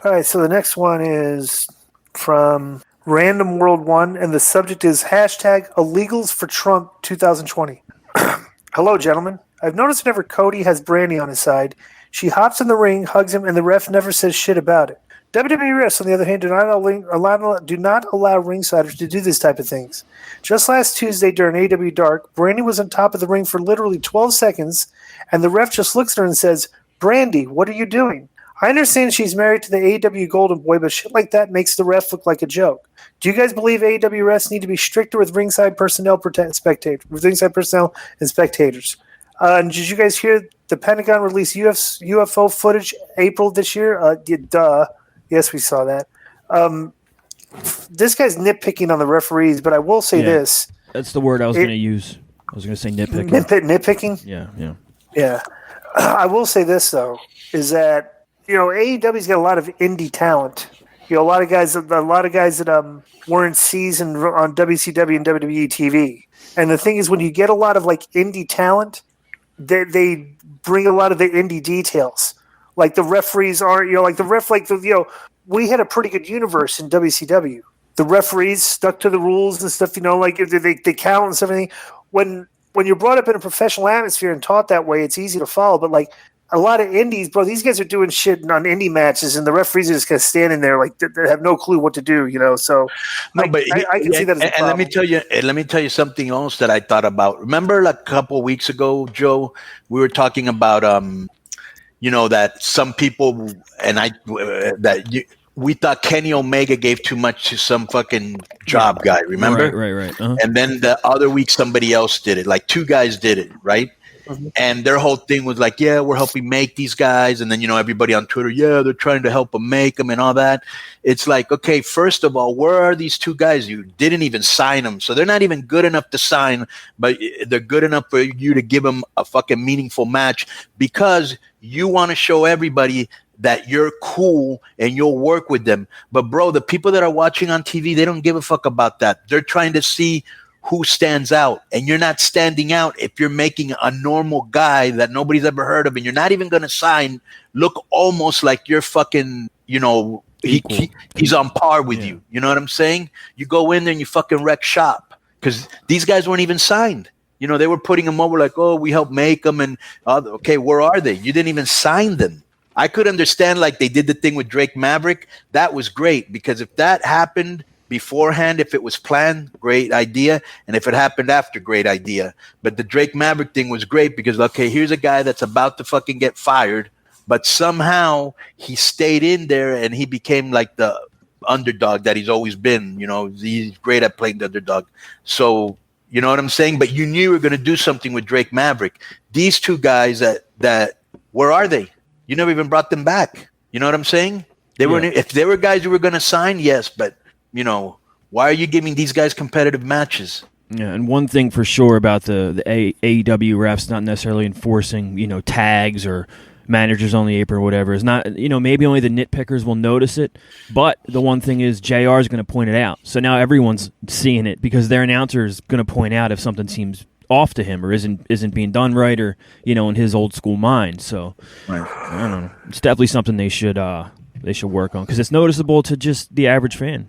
All right, so the next one is from Random World 1, and the subject is hashtag illegals for Trump 2020. Hello, gentlemen. I've noticed whenever Cody has Brandy on his side, she hops in the ring, hugs him, and the ref never says shit about it. WWE refs, on the other hand, do not allow ringsiders to do this type of things. Just last Tuesday during AEW Dark, Brandy was on top of the ring for literally 12 seconds, and the ref just looks at her and says, Brandy, what are you doing? I understand she's married to the AEW Golden Boy, but shit like that makes the ref look like a joke. Do you guys believe AEW refs need to be stricter with ringside personnel and spectators? And did you guys hear the Pentagon release UFO footage April this year? Duh. Yes, we saw that. This guy's nitpicking on the referees, but I will say this. That's the word I was going to use. I was going to say nitpicking. Nitpicking? Yeah. I will say this, though, is that, AEW's got a lot of indie talent. A lot of guys that weren't seasoned on WCW and WWE TV. And the thing is, when you get a lot of, indie talent, they bring a lot of the indie details. Like the referees aren't, we had a pretty good universe in WCW. The referees stuck to the rules and stuff, they count and everything. When you're brought up in a professional atmosphere and taught that way, it's easy to follow. But a lot of indies, bro, these guys are doing shit on indie matches, and the referees are just kind of standing there they have no clue what to do, So I can see that as a problem. And let me tell you something else that I thought about. Remember, a couple of weeks ago, Joe, we were talking about that some people we thought Kenny Omega gave too much to some fucking job guy, remember? Right. Uh-huh. And then the other week somebody else did it. Two guys did it, right? Mm-hmm. And their whole thing was we're helping make these guys. And then, everybody on Twitter, they're trying to help them make them and all that. It's okay, first of all, where are these two guys? You didn't even sign them. So they're not even good enough to sign, but they're good enough for you to give them a fucking meaningful match because you want to show everybody that you're cool and you'll work with them. But, bro, the people that are watching on TV, they don't give a fuck about that. They're trying to see who stands out, and you're not standing out if you're making a normal guy that nobody's ever heard of and you're not even going to sign look almost like you're fucking, he's on par with you. You know what I'm saying? You go in there and you fucking wreck shop because these guys weren't even signed. They were putting them over we helped make them and okay, where are they? You didn't even sign them. I could understand they did the thing with Drake Maverick. That was great because if that happened beforehand, if it was planned, great idea. And if it happened after, great idea. But the Drake Maverick thing was great because, here's a guy that's about to fucking get fired, but somehow he stayed in there and he became the underdog that he's always been. He's great at playing the underdog. So, you know what I'm saying? But you knew you were going to do something with Drake Maverick. These two guys that where are they? You never even brought them back. You know what I'm saying? They weren't. If they were guys you were going to sign, yes, but why are you giving these guys competitive matches? Yeah, and one thing for sure about the AEW refs not necessarily enforcing, tags or managers on the apron or whatever is not, maybe only the nitpickers will notice it, but the one thing is JR is going to point it out. So now everyone's seeing it because their announcer is going to point out if something seems off to him or isn't being done right or, in his old school mind. So right. I don't know. It's definitely something they should work on because it's noticeable to just the average fan.